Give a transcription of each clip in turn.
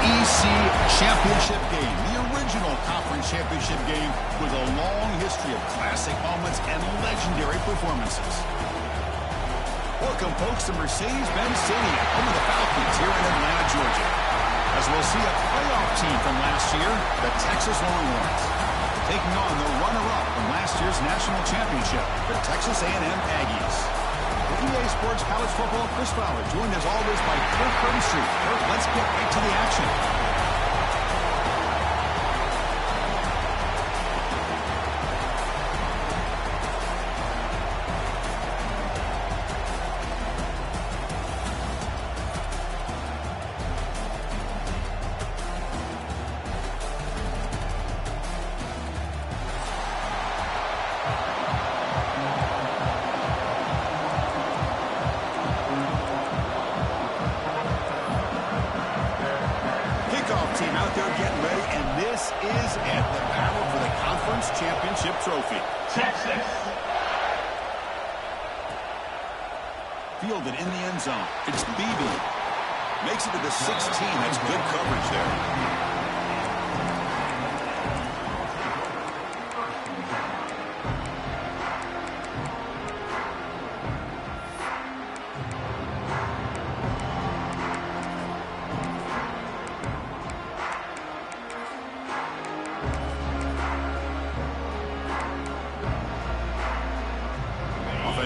SEC championship game, the original conference championship game with a long history of classic moments and legendary performances. Welcome, folks, to Mercedes-Benz Stadium, home of the Falcons here in Atlanta, Georgia. As we'll see a playoff team from last year, the Texas Longhorns, taking on the runner-up from last year's national championship, the Texas A&M Aggies. With EA Sports College Football, Chris Fowler, joined as always by Kirk Herbstreit. Kirk, let's get right to the action. Team out there getting ready, and this is it, the battle for the conference championship trophy. Texas. Fielded in the end zone. It's Beebe. Makes it to the 16. That's good coverage there.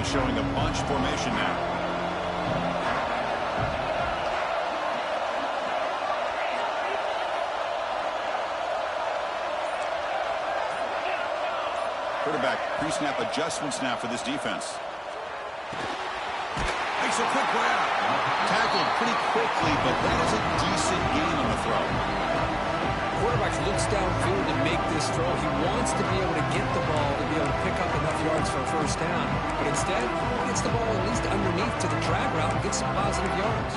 Showing a bunch formation now. Quarterback pre-snap adjustments now for this defense. Makes a quick grab. Tackled pretty quickly, but that is a decent gain on the throw. Quarterback looks downfield to make this throw. He wants to be able to get the ball to be able to pick up enough yards for a first down. But instead, he gets the ball at least underneath to the drag route and gets some positive yards.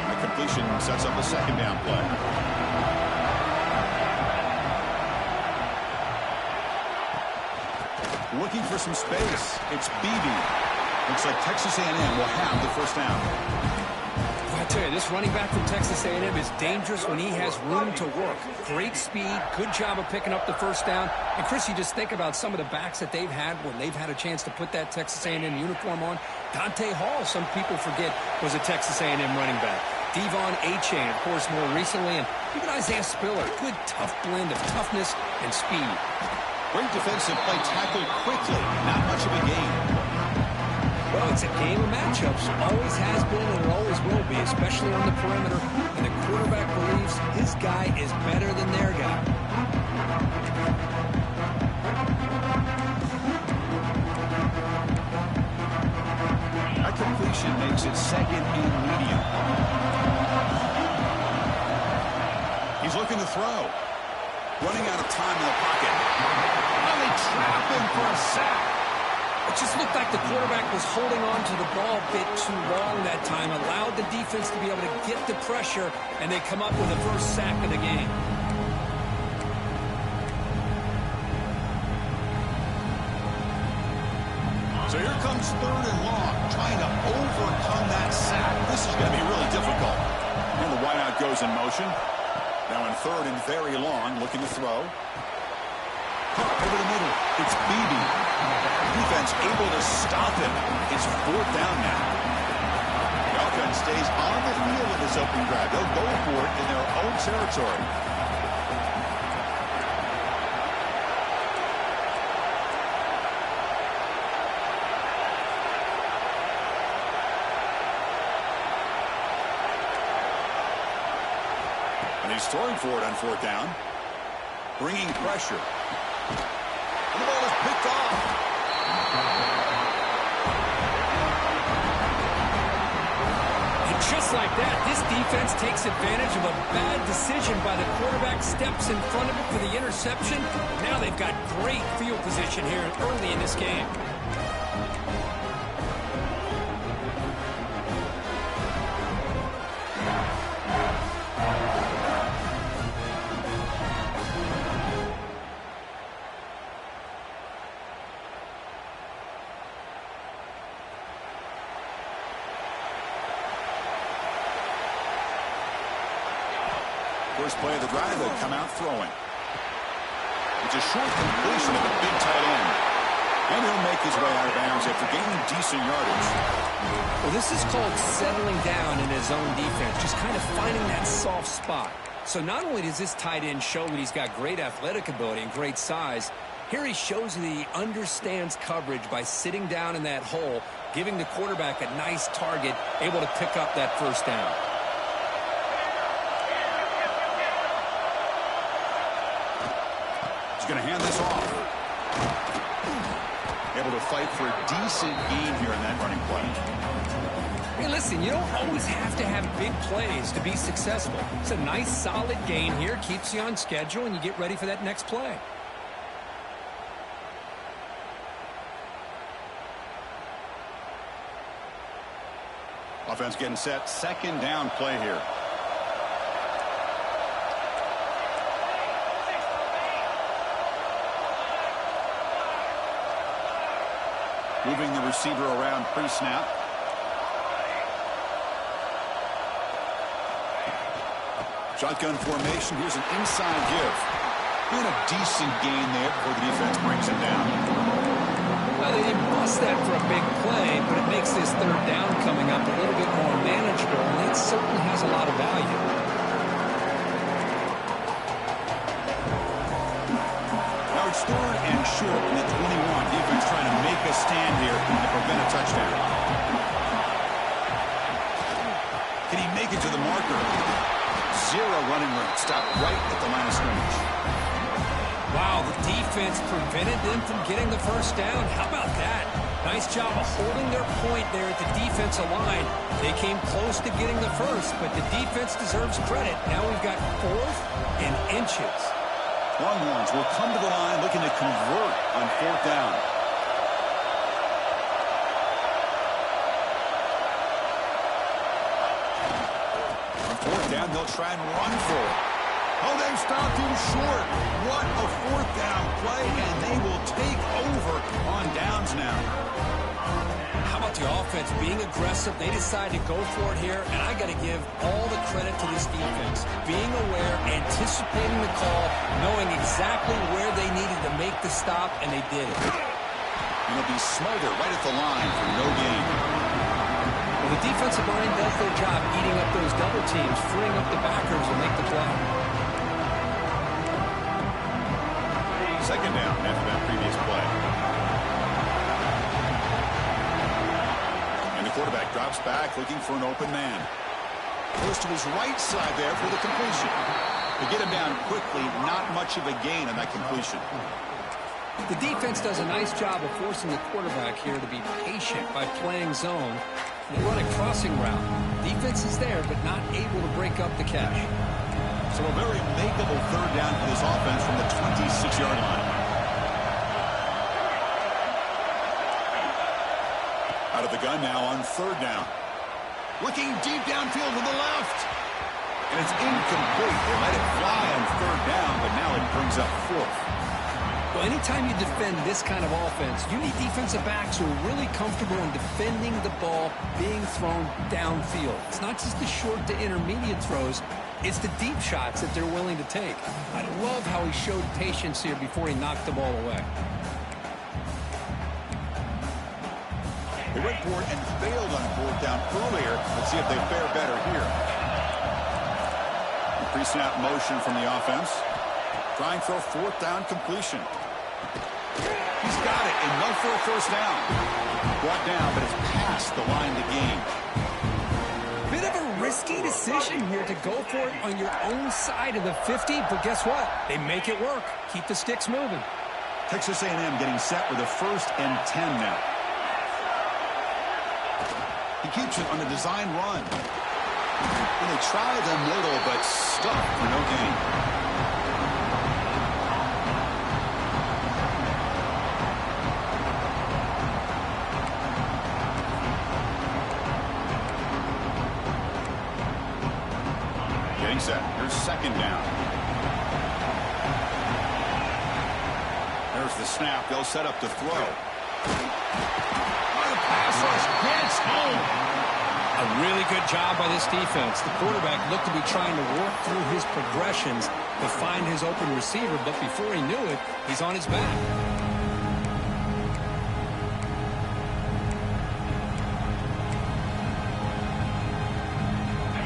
The completion sets up a second down play. Looking for some space. It's Beebe. Looks like Texas A&M will have the first down. I tell you, this running back from Texas A&M is dangerous when he has room to work. Great speed, good job of picking up the first down. And, Chris, you just think about some of the backs that they've had when they've had a chance to put that Texas A&M uniform on. Dante Hall, some people forget, was a Texas A&M running back. Devon Achane, of course, more recently. And even Isaiah Spiller, good, tough blend of toughness and speed. Great defensive play, tackled quickly. Not much of a gain. Well, it's a game of matchups. Always has been and it always will be, especially on the perimeter. And the quarterback believes his guy is better than their guy. That completion makes it second and medium. He's looking to throw. Running out of time in the pocket. And they trap him for a sack. It just looked like the quarterback was holding on to the ball a bit too long that time, allowed the defense to be able to get the pressure, and they come up with the first sack of the game. So here comes third and long, trying to overcome that sack. This is going to be really difficult. And the wideout goes in motion. Now in third and very long, looking to throw. Over the middle, it's Beebe. Defense able to stop him. It's fourth down now. The offense stays on the field with this open drive. They'll go for it in their own territory. And he's throwing for it on fourth down. Bringing pressure. And the ball is picked off. And just like that, this defense takes advantage of a bad decision by the quarterback, steps in front of it for the interception. Now they've got great field position here early in this game. First play of the drive, they'll come out throwing. It's a short completion of the big tight end. And he'll make his way out of bounds after gaining decent yardage. Well, this is called settling down in his own defense, just kind of finding that soft spot. So not only does this tight end show that he's got great athletic ability and great size, here he shows that he understands coverage by sitting down in that hole, giving the quarterback a nice target, able to pick up that first down. He's going to hand this off. Able to fight for a decent gain here in that running play. Hey, listen, you don't always have to have big plays to be successful. It's a nice, solid gain here, keeps you on schedule, and you get ready for that next play. Offense getting set. Second down play here. Moving the receiver around pre-snap. Shotgun formation. Here's an inside give. Doing a decent gain there before the defense brings him down. Well, they didn't bust that for a big play, but it makes this third down coming up a little bit more manageable, and it certainly has a lot of value. Now it's third and short in the 21. Defense trying to make a stand here and prevent a touchdown. Can he make it to the marker? Zero running room. Stop right at the line of scrimmage. Wow, the defense prevented them from getting the first down. How about that? Nice job of holding their point there at the defensive line. They came close to getting the first, but the defense deserves credit. Now we've got 4th and inches. Longhorns will come to the line looking to convert on 4th down. On 4th down, they'll try and run for it. Oh, they've stopped him short. What a 4th down play, and they will take over on downs now. How about the offense being aggressive? They decide to go for it here, and I got to give all the credit to this defense. Being aware, anticipating the call, knowing exactly where they needed to make the stop, and they did it. And it'll be Smolder right at the line for no gain. Well, the defensive line does their job eating up those double teams, freeing up the backers and make the play. Second down after that previous play. And the quarterback drops back looking for an open man. Goes to his right side there for the completion. To get him down quickly, not much of a gain on that completion. The defense does a nice job of forcing the quarterback here to be patient by playing zone. They run a crossing route. Defense is there, but not able to break up the catch. So a very makeable third down for this offense from the 26-yard line. Out of the gun now on 3rd down. Looking deep downfield to the left. And it's incomplete. They let it fly on 3rd down, but now it brings up 4th. Well, anytime you defend this kind of offense, you need defensive backs who are really comfortable in defending the ball being thrown downfield. It's not just the short to intermediate throws. It's the deep shots that they're willing to take. I love how he showed patience here before he knocked the ball away. They went for it and failed on 4th down earlier. Let's see if they fare better here. Pre-snap motion from the offense. Trying for a 4th down completion. He's got it, enough for a first down. Brought down, but it's past the line to gain. Bit of a risky decision here to go for it on your own side of the 50, but guess what? They make it work. Keep the sticks moving. Texas A&M getting set with a 1st and 10 now. He keeps it on a design run. And they try the middle, but stuck for no gain. Set. Here's 2nd down. There's the snap. They'll set up to throw. Oh, the pass rush gets home. A really good job by this defense. The quarterback looked to be trying to work through his progressions to find his open receiver, but before he knew it, he's on his back.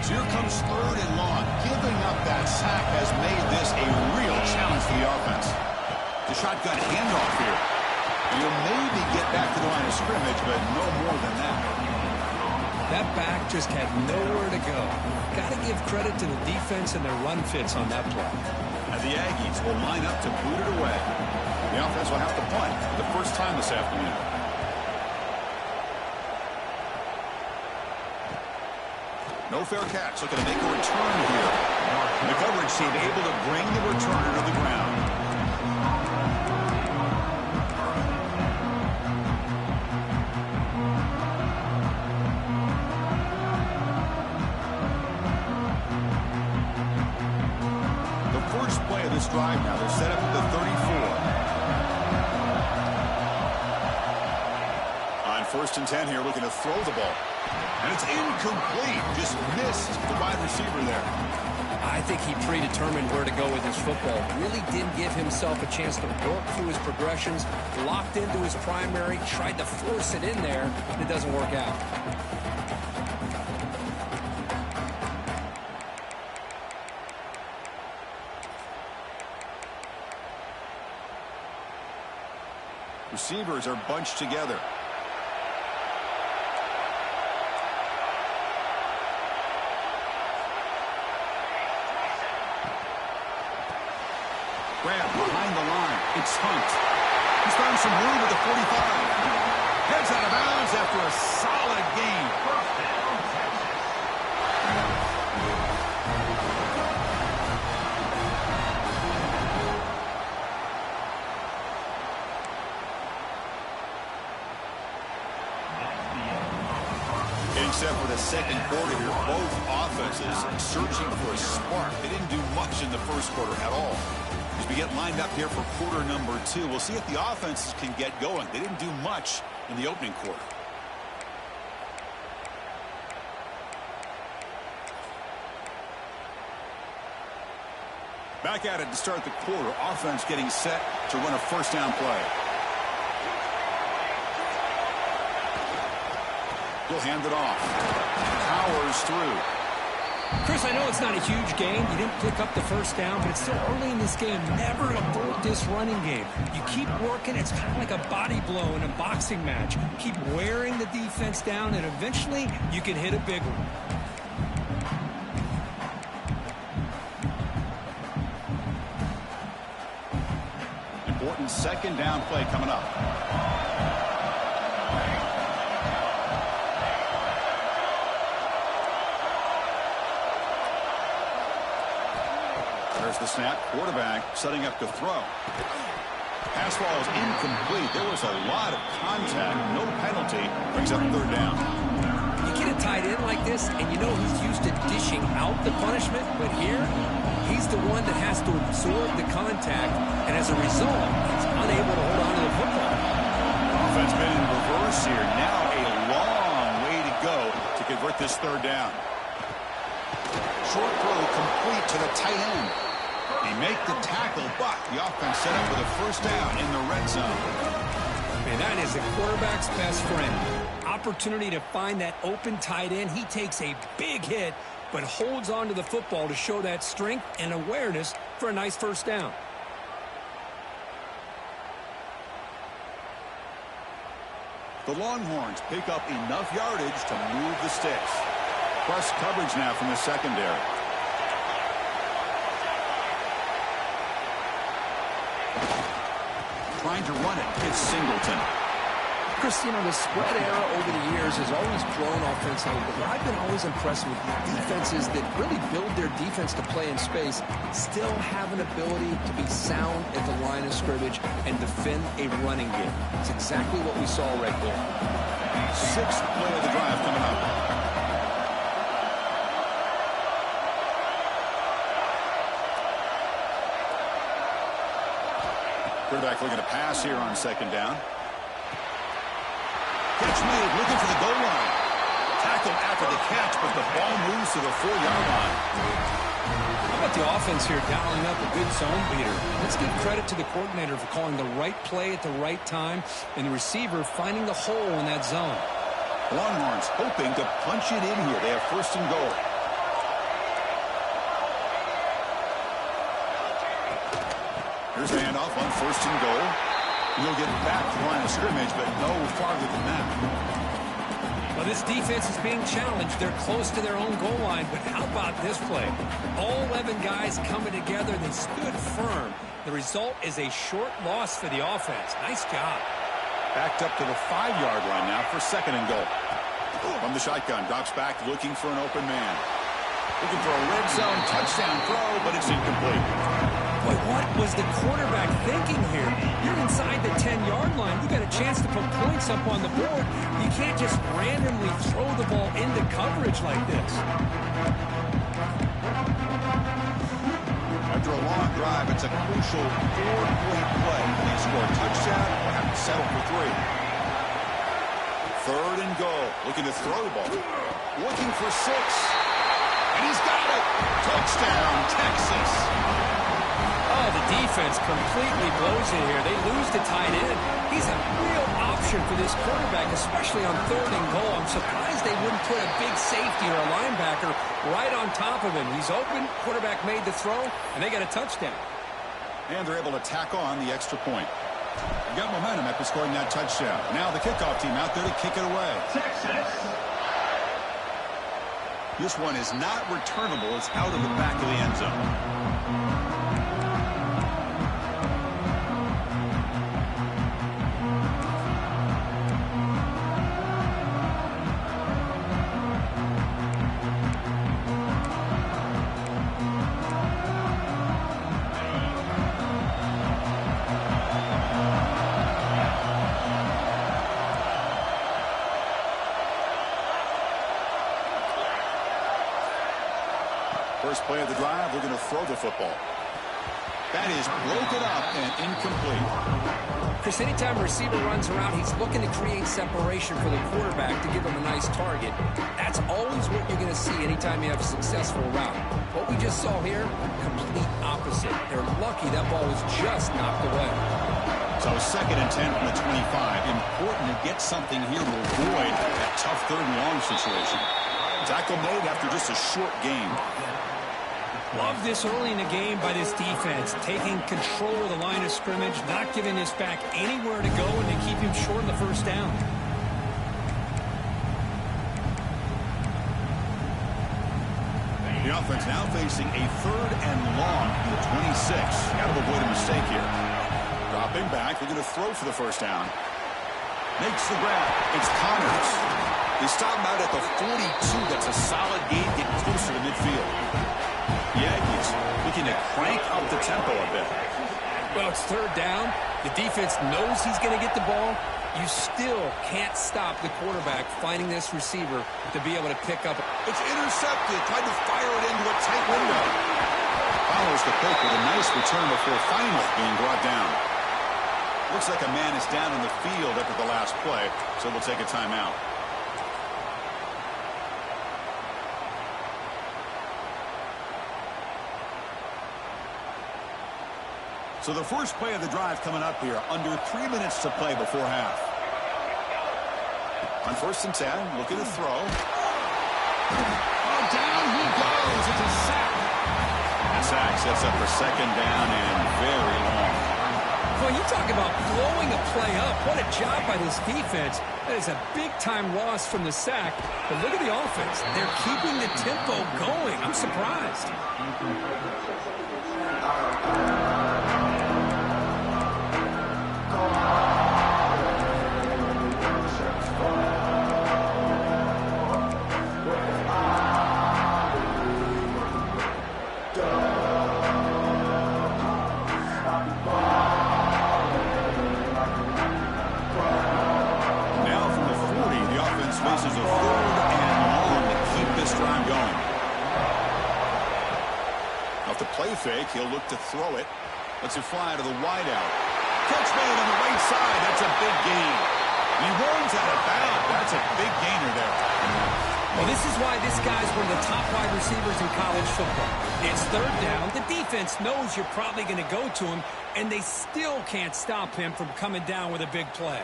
So here comes 3rd and long. Giving up that sack has made this a real challenge for the offense. The shotgun handoff here. You'll maybe get back to the line of scrimmage, but no more than that. That back just had nowhere to go. Got to give credit to the defense and their run fits on that play. And the Aggies will line up to boot it away. The offense will have to punt for the first time this afternoon. No fair catch. Looking to make a return here. The coverage team able to bring the returner to the ground. The first play of this drive now. They're set up at the 34. On 1st and 10 here, looking to throw the ball. And it's incomplete. Just missed the wide receiver there. I think he predetermined where to go with his football. Really didn't give himself a chance to work through his progressions. Locked into his primary, tried to force it in there, and it doesn't work out. Receivers are bunched together. Grab behind the line. It's Hunt. He's found some room at the 45. Heads out of bounds after a solid game. Getting set for the second quarter here. Both offenses searching for a spark. They didn't do much in the first quarter at all. As we get lined up here for quarter number 2, we'll see if the offenses can get going. They didn't do much in the opening quarter. Back at it to start the quarter. Offense getting set to run a first down play. He'll hand it off. Powers through. Chris, I know it's not a huge gain. You didn't pick up the first down, but it's still early in this game. Never abort this running game. You keep working. It's kind of like a body blow in a boxing match. Keep wearing the defense down, and eventually you can hit a big one. Important second down play coming up. There's the snap. Quarterback setting up to throw. Pass ball is incomplete. There was a lot of contact. No penalty. Brings up 3rd down. You get a tight end like this, and you know he's used to dishing out the punishment, but here, he's the one that has to absorb the contact, and as a result, he's unable to hold on to the football. Offense been in reverse here. Now a long way to go to convert this 3rd down. Short throw complete to the tight end. They make the tackle, but the offense set up with a first down in the red zone. Man, that is the quarterback's best friend. Opportunity to find that open tight end. He takes a big hit, but holds on to the football to show that strength and awareness for a nice first down. The Longhorns pick up enough yardage to move the sticks. Press coverage now from the secondary. Trying to run it. It's Singleton. Chris, you know, the spread era over the years has always grown offensively, but I've been always impressed with defenses that really build their defense to play in space, still have an ability to be sound at the line of scrimmage and defend a running game. It's exactly what we saw right there. 6th play of the drive coming up. Quarterback looking to pass here on 2nd down. Catch made, looking for the goal line. Tackled at for the catch, but the ball moves to the 4-yard line. How about the offense here dialing up a good zone beater? Let's give credit to the coordinator for calling the right play at the right time and the receiver finding the hole in that zone. Longhorns hoping to punch it in here. They have first and goal. Here's the handoff on first and goal. He'll get back to the line of scrimmage, but no farther than that. Well, this defense is being challenged. They're close to their own goal line, but how about this play? All 11 guys coming together. They stood firm. The result is a short loss for the offense. Nice job. Backed up to the 5-yard line now for second and goal. From the shotgun, drops back looking for an open man. Looking for a red zone touchdown throw, but it's incomplete. Boy, what was the quarterback thinking here? You're inside the 10-yard line. You got a chance to put points up on the board. You can't just randomly throw the ball into coverage like this. After a long drive, it's a crucial 4-point play. They score a touchdown or have to settle for 3. Third and goal. Looking to throw the ball. Looking for 6. And he's got it. Touchdown, Texas. Oh, the defense completely blows it here. They lose to tight end. He's a real option for this quarterback, especially on third and goal. I'm surprised they wouldn't put a big safety or a linebacker right on top of him. He's open. Quarterback made the throw, and they got a touchdown. And they're able to tack on the extra point. They got momentum after scoring that touchdown. Now the kickoff team out there to kick it away. Texas. This one is not returnable. It's out of the back of the end zone. First play of the drive, we're going to throw the football. That is broken up and incomplete. Chris, anytime a receiver runs around, he's looking to create separation for the quarterback to give him a nice target. That's always what you're going to see anytime you have a successful route. What we just saw here, complete opposite. They're lucky that ball was just knocked away. So second and 10 from the 25. Important to get something here to avoid that tough third and long situation. Tackle made after just a short game. Love this early in the game by this defense, taking control of the line of scrimmage, not giving this back anywhere to go, and to keep him short of the first down. The offense now facing a third and long from the 26. Got to avoid a mistake here. Dropping back, they're going to throw for the first down. Makes the grab. It's Connors. They stop him out at the 42. That's a solid gain, getting closer to midfield. Yankees looking to crank up the tempo a bit. Well, it's third down. The defense knows he's going to get the ball. You still can't stop the quarterback finding this receiver to be able to pick up. It's intercepted. Tried to fire it into a tight window. Follows the pick with a nice return before finally being brought down. Looks like a man is down in the field after the last play, so we'll take a timeout. So the first play of the drive coming up here, under 3 minutes to play before half. On first and 10, looking to throw. Oh, down he goes. It's a sack. The sack sets up for second down and very long. Well, you talk about blowing a play up. What a job by this defense. That is a big-time loss from the sack. But look at the offense. They're keeping the tempo going. I'm surprised. Faces a third and long to keep this drive going. Off the play fake, he'll look to throw it. Lets it fly to the wideout. Catch made on the right side. That's a big gain. He runs out of bounds. That's a big gainer there. Well, this is why this guy's one of the top wide receivers in college football. It's third down. The defense knows you're probably going to go to him, and they still can't stop him from coming down with a big play.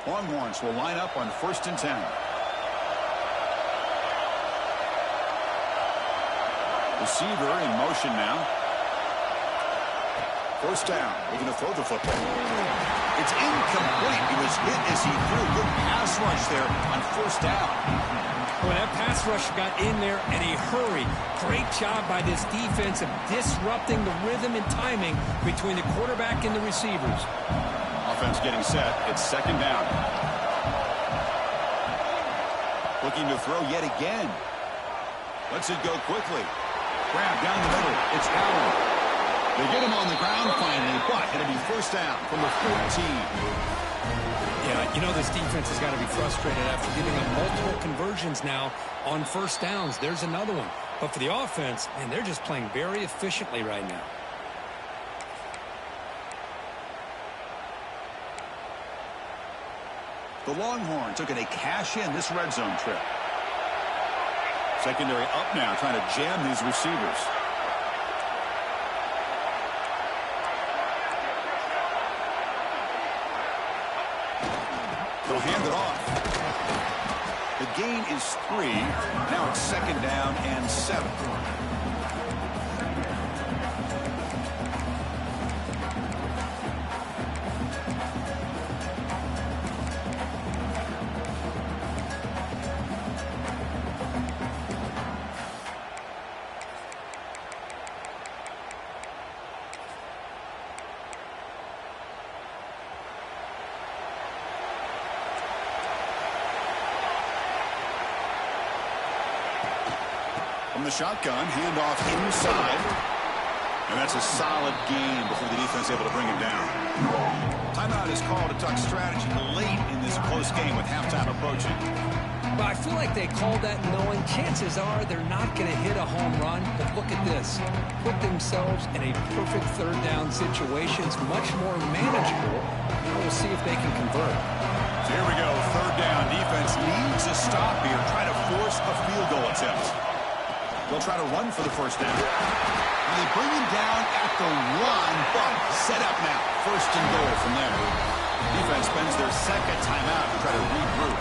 Longhorns will line up on 1st and 10. Receiver in motion now. 1st down. Looking to throw the football. It's incomplete. He was hit as he threw. Good pass rush there on 1st down. Well, that pass rush got in there in a hurry. Great job by this defense of disrupting the rhythm and timing between the quarterback and the receivers. Offense getting set. It's 2nd down. Looking to throw yet again. Lets it go quickly. Grab down the middle. It's Allen. They get him on the ground finally, but it'll be 1st down from the 14. Yeah, you know this defense has got to be frustrated after giving up multiple conversions now on 1st downs. There's another one. But for the offense, man, they're just playing very efficiently right now. The Longhorns are going to cash in this red zone trip. Secondary up now, trying to jam these receivers. They'll hand it off. The gain is 3. Now it's 2nd down and 7. From the shotgun, handoff inside. And that's a solid gain before the defense able to bring him down. Timeout is called to talk strategy late in this close game with halftime approaching. But I feel like they called that knowing chances are they're not going to hit a home run. But look at this. Put themselves in a perfect 3rd down situation. It's much more manageable. Now we'll see if they can convert. So here we go. 3rd down. Defense needs a stop here. Try to force a field goal attempt. They'll try to run for the 1st down. And they bring him down at the 1, but set up now. 1st and goal from there. Defense spends their 2nd timeout to try to regroup.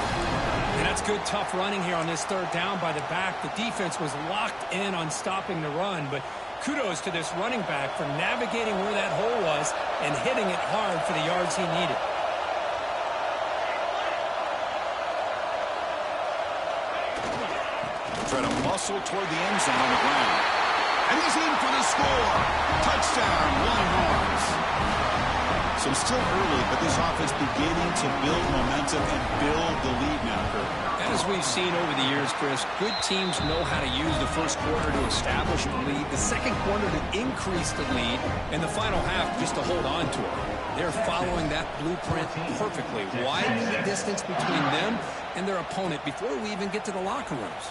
And that's good, tough running here on this 3rd down by the back. The defense was locked in on stopping the run, but kudos to this running back for navigating where that hole was and hitting it hard for the yards he needed. Try to muscle toward the end zone on the ground. And he's in for the score. Touchdown, Longhorns. So still early, but this offense beginning to build momentum and build the lead now, Kurt. As we've seen over the years, Chris, good teams know how to use the 1st quarter to establish the lead, the 2nd quarter to increase the lead, and the final half just to hold on to it. They're following that blueprint perfectly. Widen the distance between them and their opponent before we even get to the locker rooms.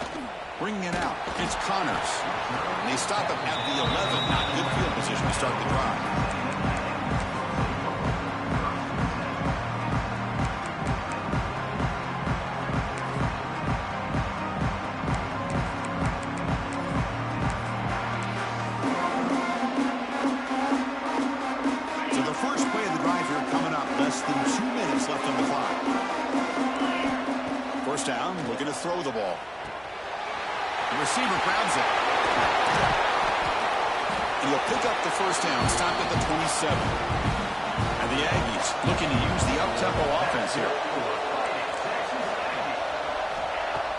Bringing it out, it's Connors. And they stop him at the 11. Not good field position to start the drive. Down, looking to throw the ball. The receiver grabs it. And he'll pick up the 1st down, stopped at the 27. And the Aggies looking to use the up-tempo offense here.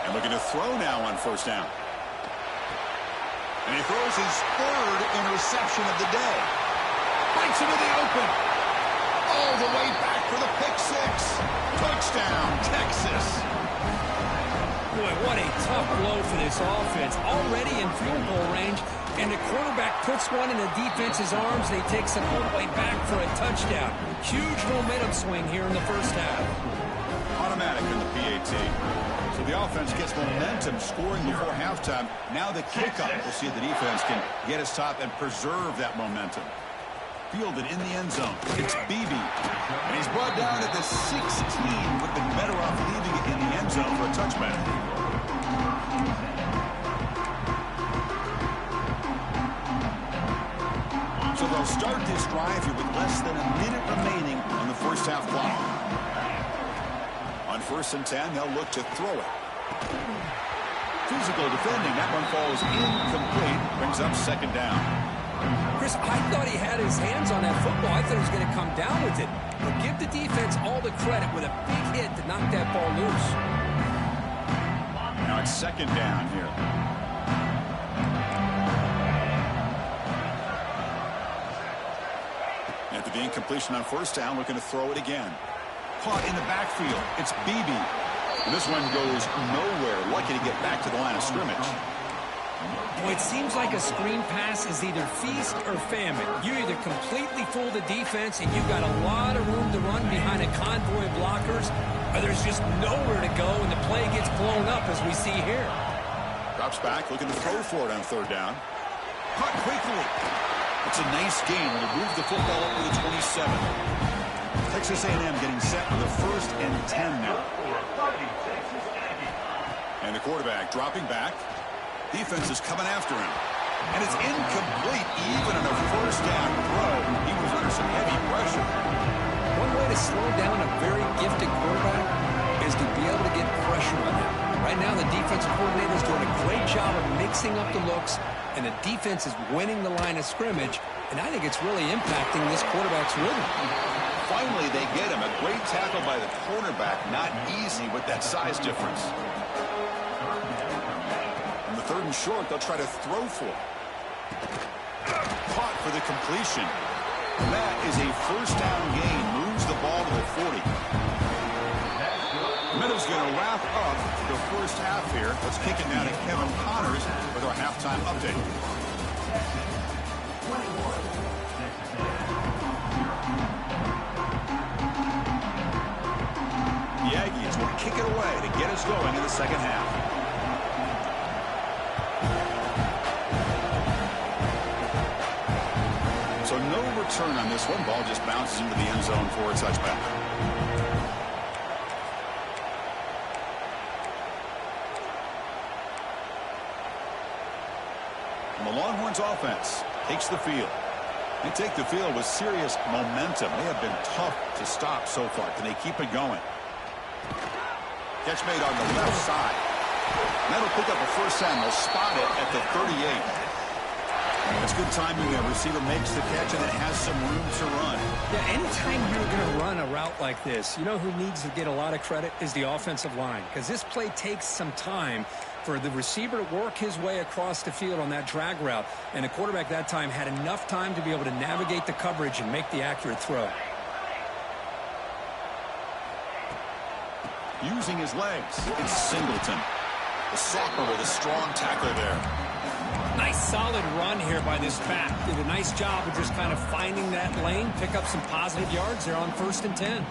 And looking to throw now on 1st down. And he throws his 3rd interception of the day. Breaks into the open. All the way back for the pick 6. Touchdown, Texas. Boy, what a tough blow for this offense. Already in field goal range, and the quarterback puts one in the defense's arms, and he takes it all the way back for a touchdown. Huge momentum swing here in the 1st half. Automatic in the PAT. So the offense gets momentum, scoring before halftime. Now the kickoff. We'll see if the defense can get a stop and preserve that momentum. Fielded in the end zone. It's Beebe. And he's brought down at the 16. Would have been better off leaving it in the end zone for a touchback. they'll start this drive here with less than a minute remaining on the first half clock. On 1st and 10, they'll look to throw it. Physical defending. That one falls incomplete. Brings up 2nd down. Chris, I thought he had his hands on that football. I thought he was going to come down with it. But give the defense all the credit with a big hit to knock that ball loose. Now it's 2nd down here. After the incompletion on 1st down, looking to throw it again. Caught in the backfield. It's Beebe. And this one goes nowhere. Lucky to get back to the line of scrimmage. Boy, it seems like a screen pass is either feast or famine. You either completely fool the defense and you've got a lot of room to run behind a convoy of blockers, or there's just nowhere to go and the play gets blown up as we see here. Drops back, looking to throw for it on 3rd down. Caught quickly. It's a nice game. They'll move the football up to the 27. Texas A&M getting set for the 1st and 10 now. And the quarterback dropping back. Defense is coming after him. And it's incomplete even on a 1st down throw. He was under some heavy pressure. One way to slow down a very gifted quarterback is to be able to get pressure on him. Right now, the defensive coordinator is doing a great job of mixing up the looks, and the defense is winning the line of scrimmage, and I think it's really impacting this quarterback's rhythm. Finally, they get him. A great tackle by the cornerback. Not easy with that size difference. On the 3rd and short, they'll try to throw for it. Caught for the completion. That is a 1st down gain. Moves the ball to the 40. Middle's going to wrap up the 1st half here. Let's kick it now to Kevin Connors with our halftime update. The Aggies will kick it away to get us going in the 2nd half. So no return on this one. Ball just bounces into the end zone for a touchback. And the Longhorns offense takes the field. They take the field with serious momentum. They have been tough to stop so far. Can they keep it going? Catch made on the left side. That'll pick up a 1st down. They'll spot it at the 38. That's good timing. The receiver makes the catch and it has some room to run. Yeah, anytime you're going to run a route like this, you know who needs to get a lot of credit is the offensive line, because this play takes some time for the receiver to work his way across the field on that drag route, and the quarterback that time had enough time to be able to navigate the coverage and make the accurate throw. Using his legs, it's Singleton. The soccer with a strong tackle there. Nice solid run here by this back. Did a nice job of just kind of finding that lane, pick up some positive yards there on 1st and 10.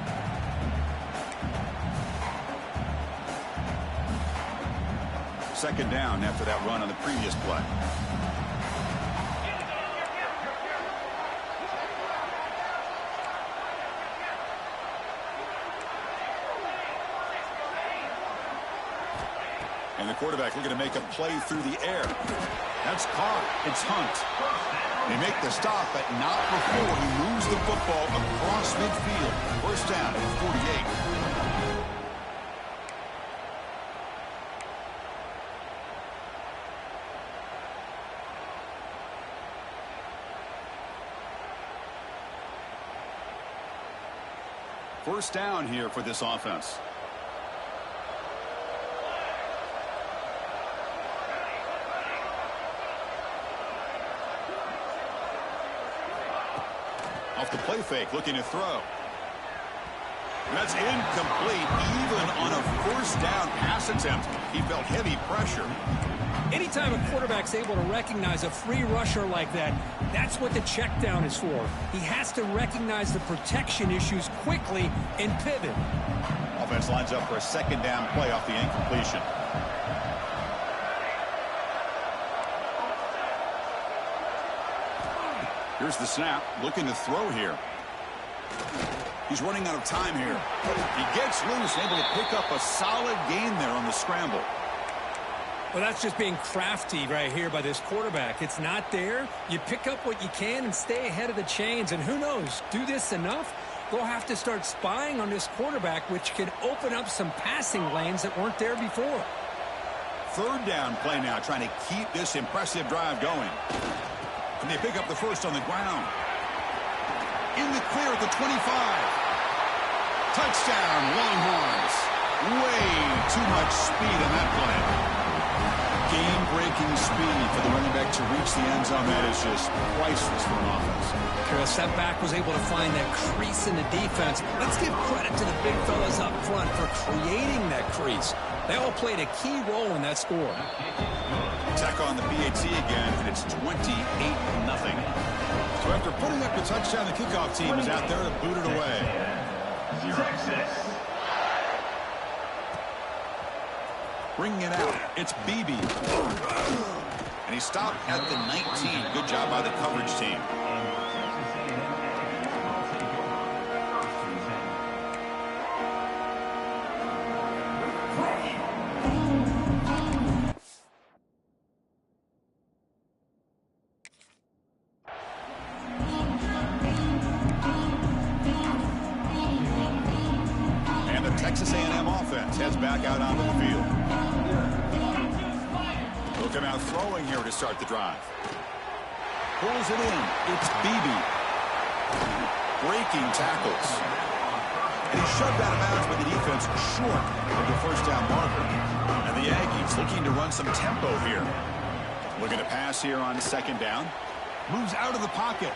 Second down after that run on the previous play. And the quarterback looking to make a play through the air. That's caught. It's Hunt. They make the stop, but not before he moves the football across midfield. 1st down at 48. First down here for this offense. Off the play fake, looking to throw. That's incomplete, even on a 1st down pass attempt. He felt heavy pressure. Anytime a quarterback's able to recognize a free rusher like that, that's what the check down is for. He has to recognize the protection issues quickly and pivot. Offense lines up for a 2nd down play off the incompletion. Here's the snap, looking to throw here. He's running out of time here. He gets loose, able to pick up a solid gain there on the scramble. Well, that's just being crafty right here by this quarterback. It's not there. You pick up what you can and stay ahead of the chains. And who knows, do this enough, they'll have to start spying on this quarterback, which can open up some passing lanes that weren't there before. Third down play now, trying to keep this impressive drive going. And they pick up the first on the ground. In the clear at the 25. Touchdown, Longhorns. Way too much speed on that play. Game-breaking speed for the running back to reach the end zone. That is just priceless for an offense. Chris, that back was able to find that crease in the defense. Let's give credit to the big fellas up front for creating that crease. They all played a key role in that score. Tech on the PAT again, and it's 28-0. So after putting up the touchdown, the kickoff team is out there to boot it away. Bringing it out, it's Beebe. And he stopped at the 19. Good job by the coverage team. And the Texas A&M offense heads back out onto the field. They'll come out throwing here to start the drive. Pulls it in. It's Beebe. Breaking tackles. And he's shoved out of bounds by the defense short of the first down marker. And the Aggies looking to run some tempo here. Looking to pass here on second down. Moves out of the pocket.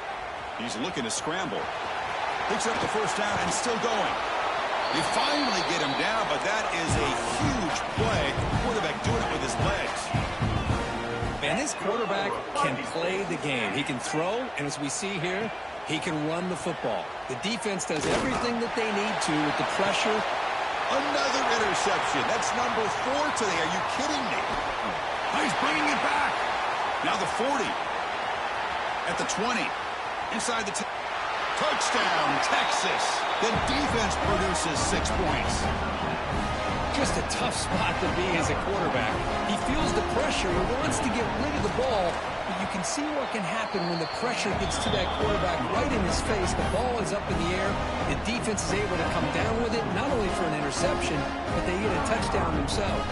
He's looking to scramble. Picks up the first down and still going. They finally get him down, but that is a huge play. Quarterback doing it with his legs. And this quarterback can play the game. He can throw, and as we see here, he can run the football. The defense does everything that they need to with the pressure. Another interception. That's number 4 today. Are you kidding me? Oh, he's bringing it back. Now the 40. At the 20. Inside the touchdown, Texas. The defense produces 6 points. Just a tough spot to be as a quarterback. He feels the pressure. He wants to get rid of the ball. But you can see what can happen when the pressure gets to that quarterback right in his face. The ball is up in the air. The defense is able to come down with it, not only for an interception, but they get a touchdown themselves.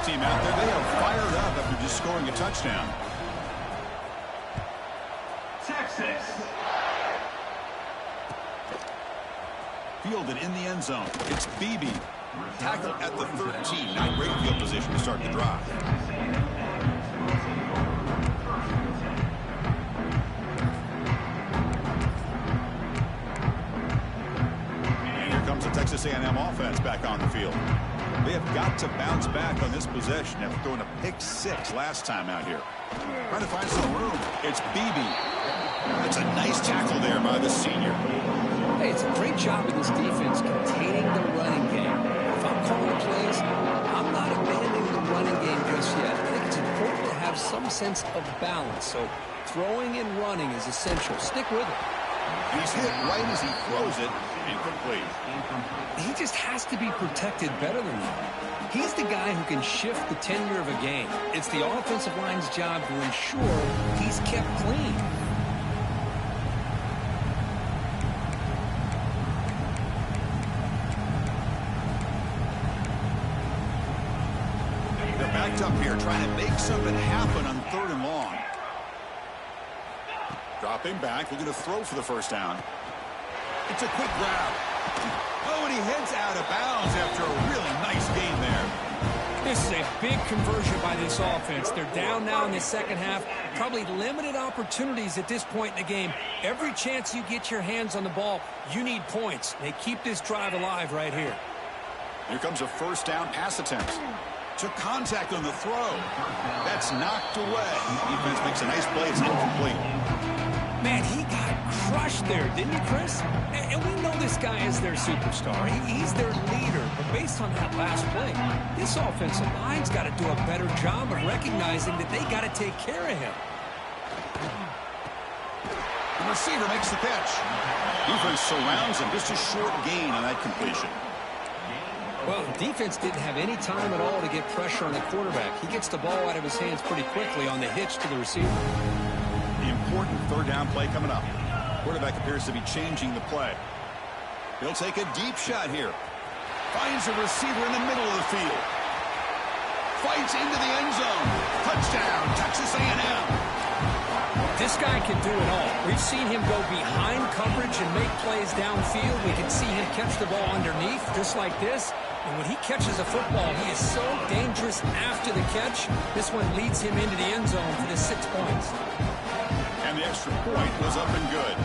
Team out there, they are fired up after just scoring a touchdown. Texas. Fielded in the end zone. It's Beebe. Tackled at the 13. Not great field position to start the drive. And here comes the Texas A&M offense back on the field. They have got to bounce back on this possession after throwing a pick-6 last time out here. Trying to find some room. It's Beebe. That's a nice tackle there by the senior. Hey, it's a great job of this defense containing the running game. If I'm calling the plays, I'm not abandoning the running game just yet. I think it's important to have some sense of balance. So throwing and running is essential. Stick with it. He's hit right as he throws it. Incomplete. He just has to be protected better than that. He's the guy who can shift the tenure of a game. It's the offensive line's job to ensure he's kept clean. They're backed up here trying to make something happen on 3rd and long. Dropping back, looking to throw for the first down. It's a quick grab. Oh, and he heads out of bounds after a really nice game there. This is a big conversion by this offense. They're down now in the second half. Probably limited opportunities at this point in the game. Every chance you get your hands on the ball, you need points. They keep this drive alive right here. Here comes a first down pass attempt. Took contact on the throw. That's knocked away. Defense makes a nice play. It's incomplete. Man, he got crushed there, didn't he, Chris? And we know this guy is their superstar. He's their leader. But based on that last play, this offensive line's got to do a better job of recognizing that they got to take care of him. receiver makes the catch. Defense surrounds him. Just a short gain on that completion. Well, the defense didn't have any time at all to get pressure on the quarterback. He gets the ball out of his hands pretty quickly on the hitch to the receiver. The important third down play coming up. Quarterback appears to be changing the play. He'll take a deep shot here. Finds a receiver in the middle of the field. Fights into the end zone. Touchdown, Texas A&M. This guy can do it all. We've seen him go behind coverage and make plays downfield. We can see him catch the ball underneath, just like this. And when he catches a football, he is so dangerous after the catch. This one leads him into the end zone for the 6 points. And the extra point was up and good.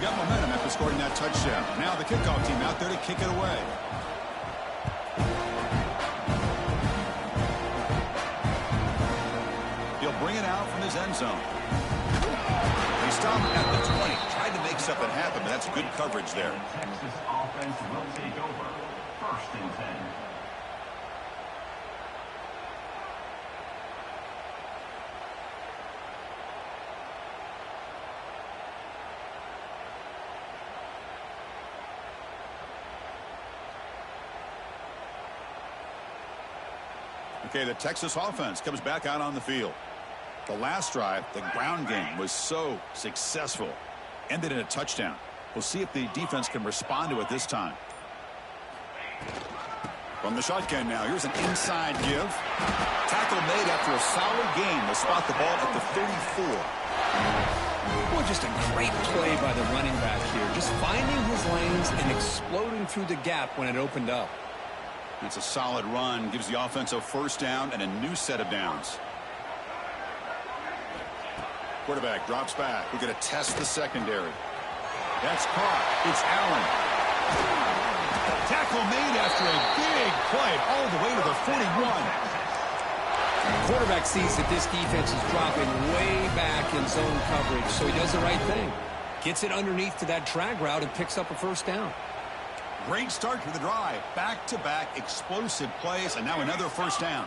Got momentum after scoring that touchdown. Now the kickoff team out there to kick it away. He'll bring it out from his end zone. He stopped at the 20. Tried to make something happen, but that's good coverage there. Texas offense will take over. 1st and 10. Okay, the Texas offense comes back out on the field. The last drive, the ground game, was so successful. Ended in a touchdown. We'll see if the defense can respond to it this time. From the shotgun now, here's an inside give. Tackle made after a solid gain. They'll spot the ball at the 34. Well, just a great play by the running back here. Just finding his lanes and exploding through the gap when it opened up. That's a solid run. Gives the offense a first down and a new set of downs. Quarterback drops back. We're going to test the secondary. That's caught. It's Allen. Tackle made after a big play all the way to the 41. The quarterback sees that this defense is dropping way back in zone coverage, so he does the right thing. Gets it underneath to that drag route and picks up a first down. Great start to the drive. Back-to-back explosive plays, and now another first down.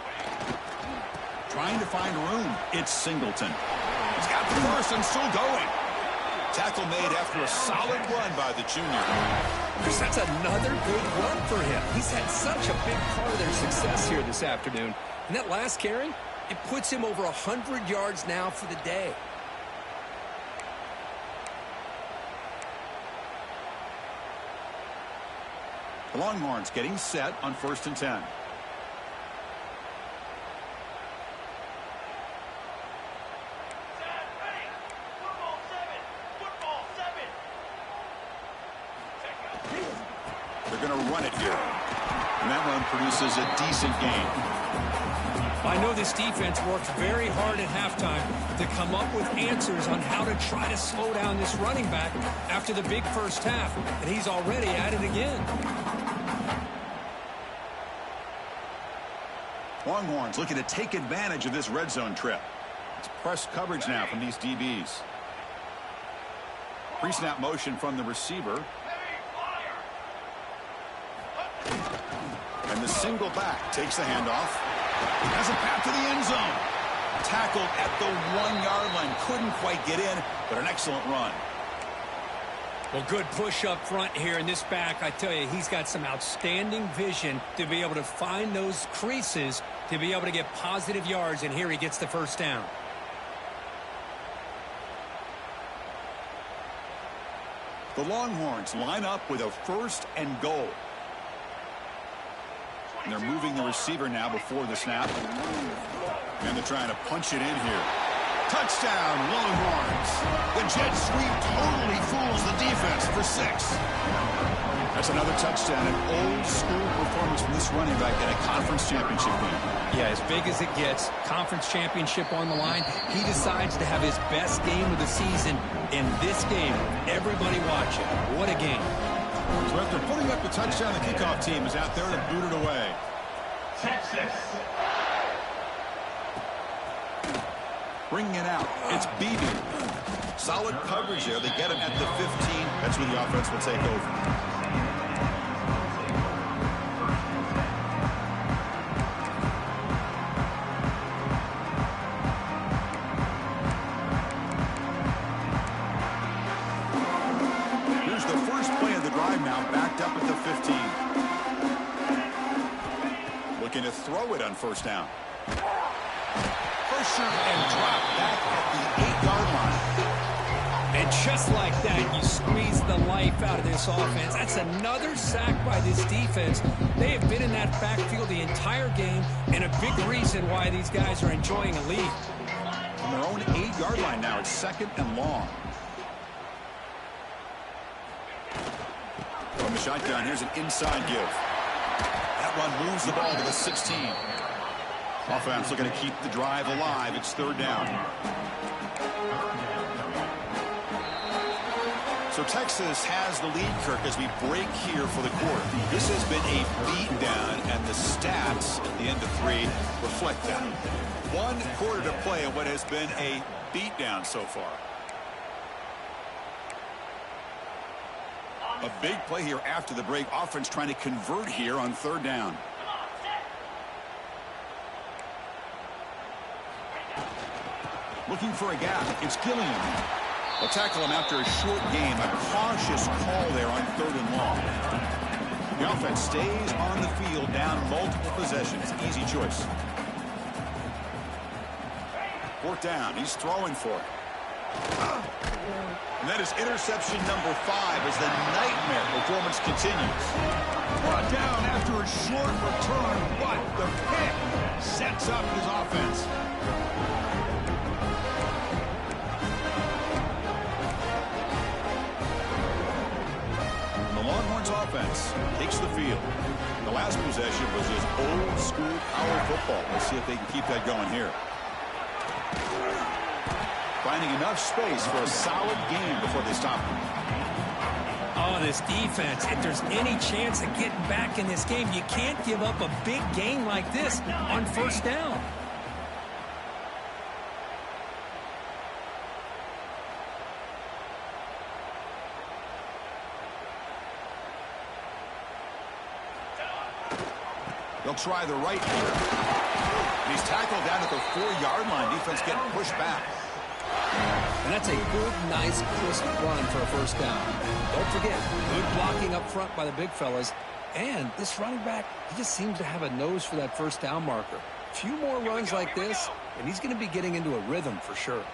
Trying to find room. It's Singleton. He's got the first and still going. Tackle made after a solid run by the junior. Chris, that's another big run for him. He's had such a big part of their success here this afternoon. And that last carry, it puts him over 100 yards now for the day. The Longhorns getting set on 1st and 10. They're going to run it here. And that run produces a decent gain. I know this defense worked very hard at halftime to come up with answers on how to try to slow down this running back after the big first half, and he's already at it again. Longhorns looking to take advantage of this red zone trip. It's press coverage now from these DBs. Pre-snap motion from the receiver. And the single back takes the handoff. Has a path to the end zone. Tackled at the 1-yard line. Couldn't quite get in, but an excellent run. Well, good push up front here in this back. I tell you, he's got some outstanding vision to be able to find those creases to be able to get positive yards, and here he gets the first down. The Longhorns line up with a 1st and goal. And they're moving the receiver now before the snap. And they're trying to punch it in here. Touchdown, Longhorns. The jet sweep totally fools the defense for 6. That's another touchdown, an old-school performance from this running back in a conference championship game. Yeah, as big as it gets, conference championship on the line. He decides to have his best game of the season in this game. Everybody watch it. What a game. So after putting up the touchdown, the kickoff team is out there to boot it away. Texas. Bringing it out, it's Beebe. Solid coverage there. They get him at the 15. That's where the offense will take over. the first play of the drive now, backed up at the 15. Looking to throw it on first down. Pressured and dropped back at the 8-yard line. And just like that, you squeeze the life out of this offense. That's another sack by this defense. They have been in that backfield the entire game, and a big reason why these guys are enjoying a lead. On their own 8-yard line now, it's 2nd and long. From the shotgun, here's an inside give. That run moves the ball to the 16. Offense looking to keep the drive alive. It's 3rd down. So Texas has the lead, Kirk, as we break here for the quarter. This has been a beatdown, and the stats at the end of 3 reflect that. 1 quarter to play in what has been a beatdown so far. A big play here after the break. Offense trying to convert here on 3rd down. Looking for a gap. It's Gilliam. They'll tackle him after a short game. A cautious call there on 3rd and long. The offense stays on the field, down multiple possessions. Easy choice. 4th down. He's throwing for it. And that is interception number 5 as the nightmare performance continues. Brought down after a short return, but the pick sets up his offense. The Longhorns offense takes the field. The last possession was just old school power football. Let's see if they can keep that going here. Finding enough space for a solid game before they stop him. Oh, this defense, if there's any chance of getting back in this game, you can't give up a big game like this on 1st down. They'll try the right here. He's tackled down at the 4-yard line. Defense getting pushed back. And that's a good, nice, crisp run for a 1st down. Don't forget, good blocking up front by the big fellas. And this running back, he just seems to have a nose for that 1st down marker. A few more runs like this, and he's going to be getting into a rhythm for sure.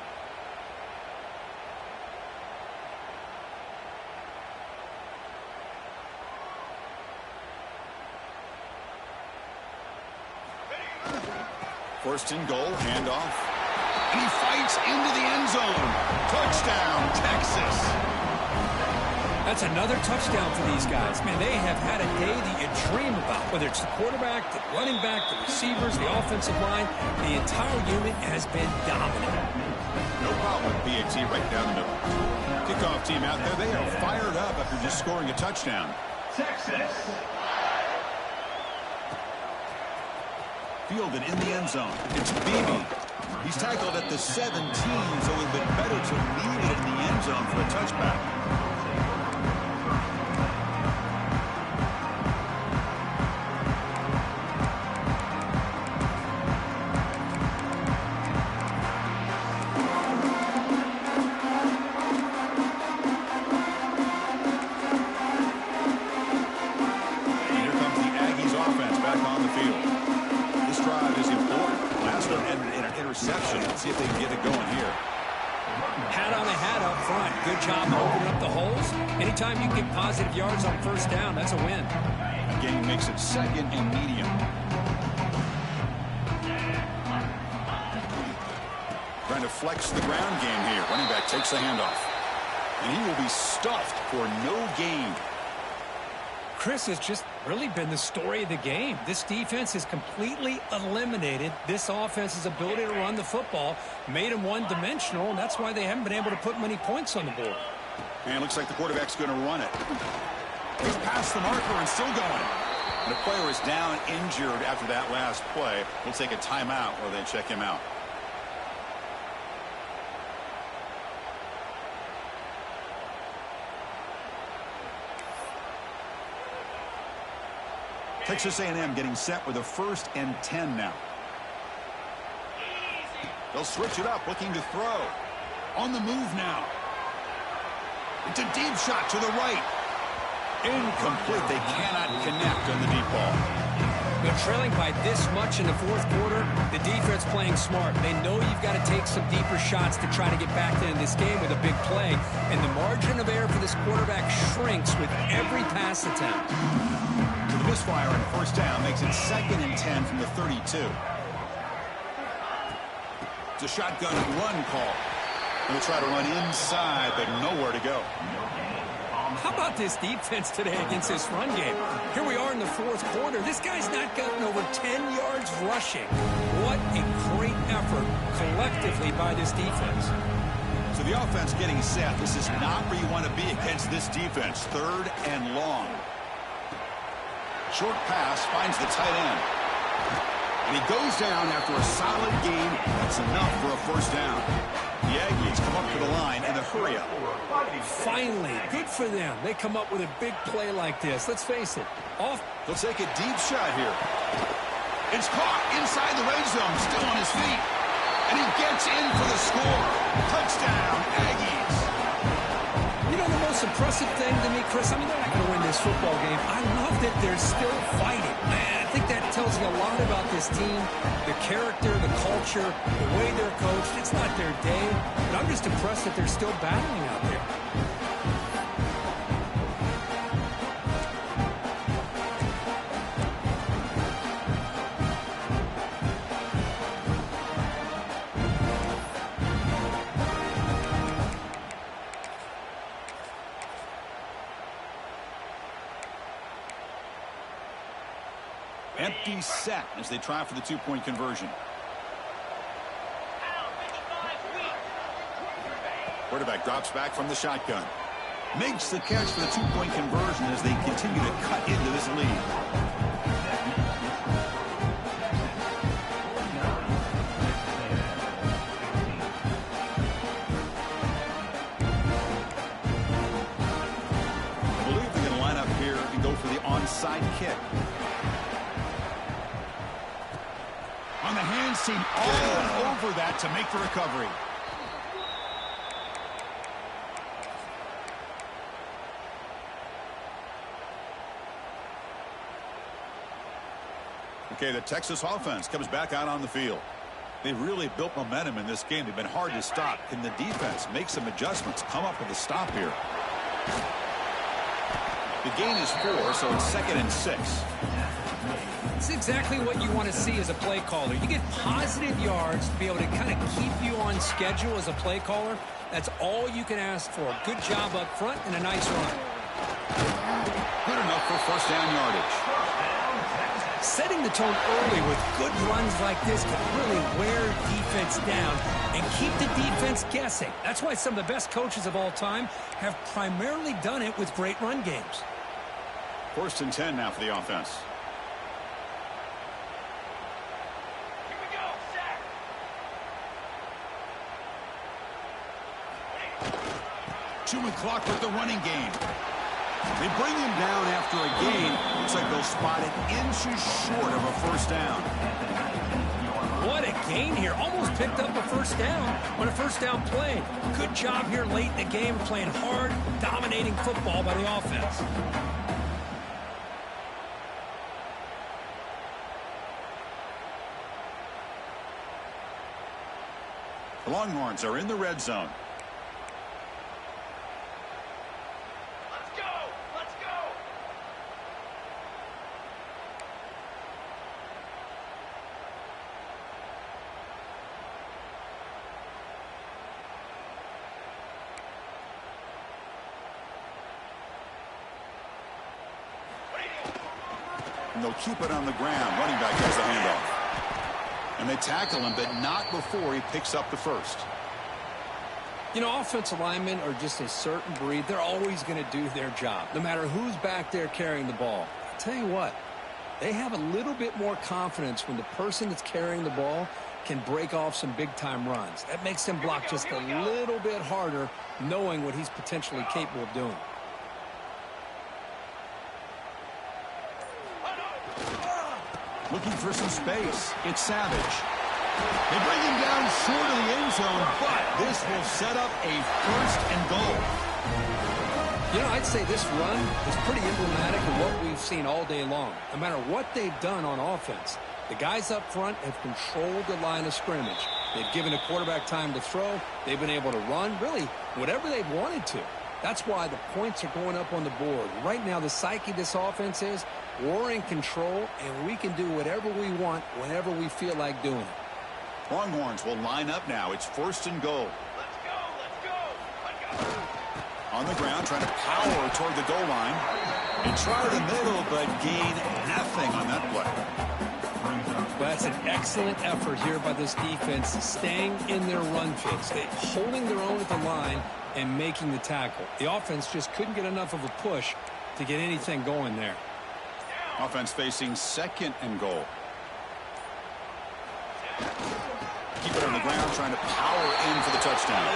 First and goal, handoff. And he fights into the end zone. Touchdown, Texas. That's another touchdown for these guys. Man, they have had a day that you dream about. Whether it's the quarterback, the running back, the receivers, the offensive line, the entire unit has been dominant. No problem with PAT right down the middle. Kickoff team out there. They are fired up after just scoring a touchdown. Texas. Fielded in the end zone. It's Beebe. He's tackled at the 17, so it would have been better to leave it in the end zone for a touchback. And here comes the Aggies offense back on the field. This drive is important. Last one ended in an interception. Let's see if they can get it going here. Hat on a hat up front. Good job opening up the holes. Anytime you get positive yards on 1st down, that's a win. Again, makes it 2nd and medium. Trying to flex the ground game here. Running back takes the handoff. And he will be stuffed for no gain. Chris has just really been the story of the game. This defense has completely eliminated this offense's ability to run the football, made them one-dimensional, and that's why they haven't been able to put many points on the board. And it looks like the quarterback's going to run it. He's past the marker and still going. And the player is down injured after that last play. We'll take a timeout while they check him out. Texas A&M getting set with a 1st and 10 now. They'll switch it up, looking to throw. On the move now. It's a deep shot to the right. Incomplete. They cannot connect on the deep ball. But trailing by this much in the fourth quarter, the defense playing smart. They know you've got to take some deeper shots to try to get back into this game with a big play. And the margin of error for this quarterback shrinks with every pass attempt. The misfire on first down makes it 2nd and 10 from the 32. It's a shotgun run call. They'll try to run inside, but nowhere to go. How about this defense today against this run game? Here we are in the fourth quarter. This guy's not gotten over 10 yards rushing. What a great effort collectively by this defense. So the offense getting set. This is not where you want to be against this defense. 3rd and long. Short pass finds the tight end. And he goes down after a solid game. That's enough for a first down. The Aggies come up to the line in a hurry-up. Finally, good for them. They come up with a big play like this. Let's face it. They'll take a deep shot here. It's caught inside the red zone, still on his feet. And he gets in for the score. Touchdown, Aggies. You know the most impressive thing to me, Chris? I mean, they're not going to win this football game. I love that they're still fighting. Man, I think that tells you a lot about this team, the character, the culture, the way they're coached. It's not their day, but I'm just impressed that they're still battling out there. Empty set as they try for the 2-point conversion. Quarterback drops back from the shotgun. Makes the catch for the 2-point conversion as they continue to cut into this lead. I believe they're going to line up here and go for the onside kick. On the hands team all over that to make the recovery. Okay, the Texas offense comes back out on the field. They've really built momentum in this game. They've been hard to stop. Can the defense make some adjustments, come up with a stop here? The gain is 4, so it's 2nd and 6. It's exactly what you want to see as a play caller. You get positive yards to be able to kind of keep you on schedule as a play caller. That's all you can ask for. Good job up front and a nice run. Good enough for first down yardage. Setting the tone early with good runs like this can really wear defense down and keep the defense guessing. That's why some of the best coaches of all time have primarily done it with great run games. 1st and 10 now for the offense. Chewing clock with the running game. They bring him down after a gain. Looks like they'll spot it inches short of a first down. What a gain here. Almost picked up a first down on a first down play. Good job here late in the game, playing hard, dominating football by the offense. The Longhorns are in the red zone. And they'll keep it on the ground. Running back gets the handoff. And they tackle him, but not before he picks up the first. You know, offensive linemen are just a certain breed. They're always going to do their job, no matter who's back there carrying the ball. I'll tell you what, they have a little bit more confidence when the person that's carrying the ball can break off some big-time runs. That makes them block just a little bit harder, knowing what he's potentially capable of doing. Looking for some space. It's Savage. They bring him down short of the end zone, but this will set up a 1st and goal. You know, I'd say this run is pretty emblematic of what we've seen all day long. No matter what they've done on offense, the guys up front have controlled the line of scrimmage. They've given the quarterback time to throw. They've been able to run, really, whatever they've wanted to. That's why the points are going up on the board. Right now, the psyche of this offense is we're in control, and we can do whatever we want whenever we feel like doing it. Longhorns will line up now. It's 1st and goal. On the ground, trying to power toward the goal line. And try the middle, but gain nothing on that play. Well, that's an excellent effort here by this defense, staying in their run fits, holding their own at the line and making the tackle. The offense just couldn't get enough of a push to get anything going there. Offense facing 2nd and goal. Keep it on the ground, trying to power in for the touchdown.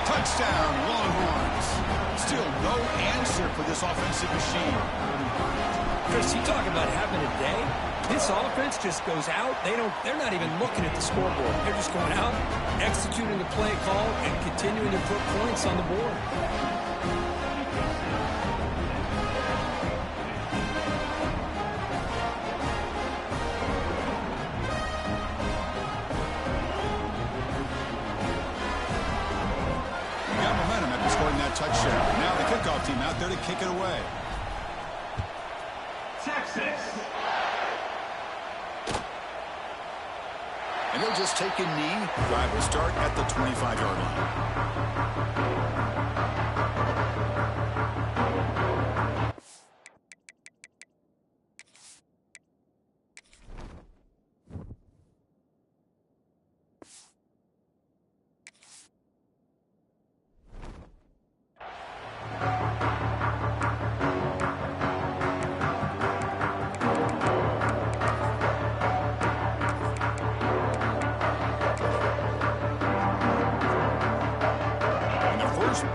Touchdown, Longhorns. Still no answer for this offensive machine. Chris, you talk about having a day. This offense just goes out. They're not even looking at the scoreboard. They're just going out, executing the play call, and continuing to put points on the board. Touchdown. Now the kickoff team out there to kick it away. Texas. And they'll just take a knee. Drive will start at the 25-yard line.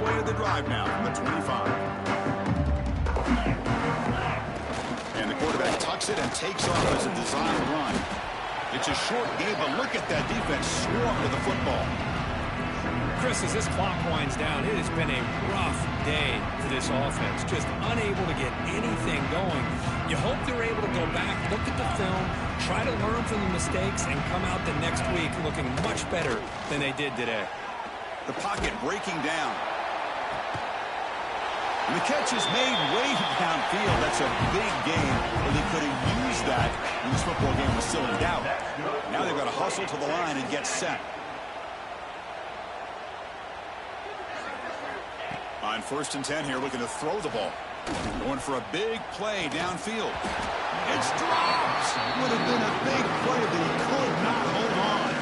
Play of the drive now from the 25. And the quarterback tucks it and takes off as a designed run. It's a short game, but look at that defense swarm to the football. Chris, as this clock winds down, it has been a rough day for this offense. Just unable to get anything going. You hope they're able to go back, look at the film, try to learn from the mistakes, and come out the next week looking much better than they did today. The pocket breaking down. And the catch is made way downfield. That's a big gain, where they could have used that when this football game was still in doubt. Now they've got to hustle to the line and get set. On 1st and 10 here, looking to throw the ball. Going for a big play downfield. It's dropped. Would have been a big play, but he could not hold on.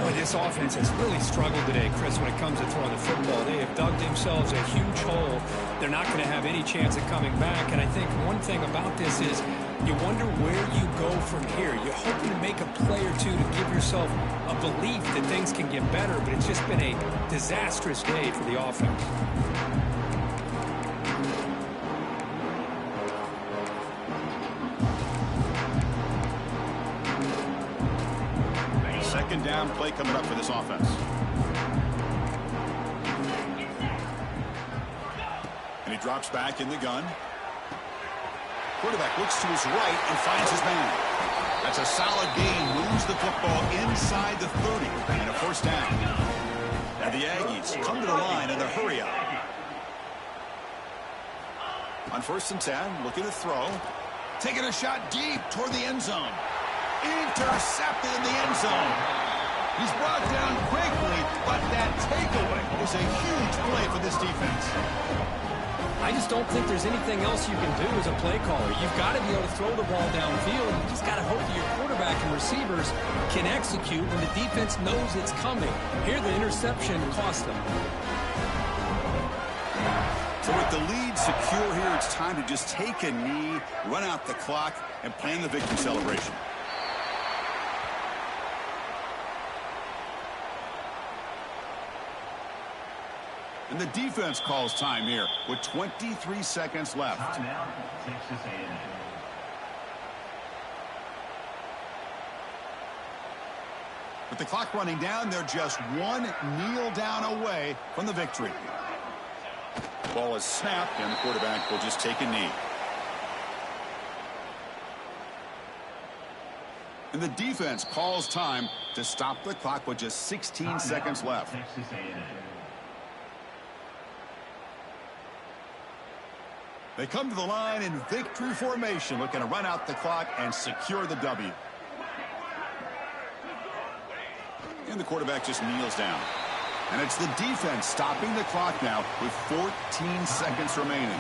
Boy, this offense has really struggled today, Chris, when it comes to throwing the football. They have dug themselves a huge hole. They're not going to have any chance of coming back. And I think one thing about this is you wonder where you go from here. You're hoping to make a play or two to give yourself a belief that things can get better, but it's just been a disastrous day for the offense. Second down play coming up for this offense. And he drops back in the gun. Quarterback looks to his right and finds his man. That's a solid gain. Moves the football inside the 30 and a 1st down. And the Aggies come to the line in the hurry up. On 1st and 10, looking to throw. Taking a shot deep toward the end zone. Intercepted in the end zone. He's brought down quickly, but that takeaway is a huge play for this defense. I just don't think there's anything else you can do as a play caller. You've got to be able to throw the ball downfield. You just got to hope that your quarterback and receivers can execute when the defense knows it's coming. Here, the interception cost them. So with the lead secure here, it's time to just take a knee, run out the clock, and plan the victory celebration. And the defense calls time here with 23 seconds left. Timeout, Texas A&M. With the clock running down, they're just one kneel down away from the victory. Ball is snapped, and the quarterback will just take a knee. And the defense calls time to stop the clock with just 16 seconds left. Texas A&M. They come to the line in victory formation, looking to run out the clock and secure the W. And the quarterback just kneels down. And it's the defense stopping the clock now with 14 seconds remaining.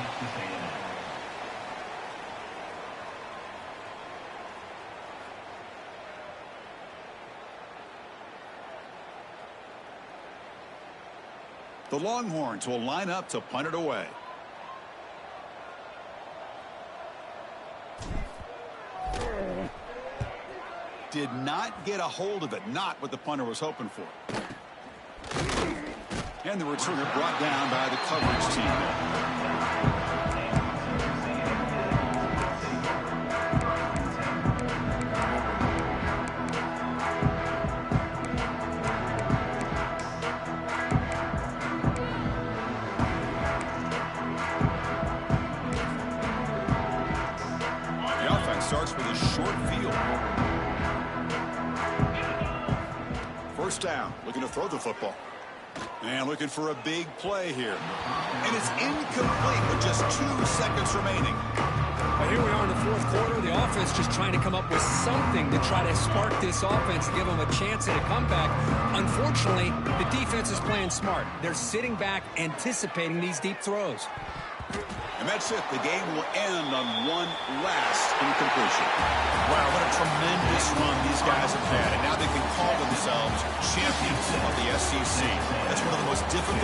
The Longhorns will line up to punt it away. Did not get a hold of it, not what the punter was hoping for. And the returner brought down by the coverage team there. The offense starts with a short field. First down, looking to throw the football. And looking for a big play here. And it's incomplete with just 2 seconds remaining. Well, here we are in the fourth quarter. The offense just trying to come up with something to try to spark this offense, give them a chance at a comeback. Unfortunately, the defense is playing smart. They're sitting back, anticipating these deep throws. And that's it. The game will end on one last incompletion. Wow, what a tremendous run these guys have had. And now they can call themselves champions of the SEC. That's one of the most difficult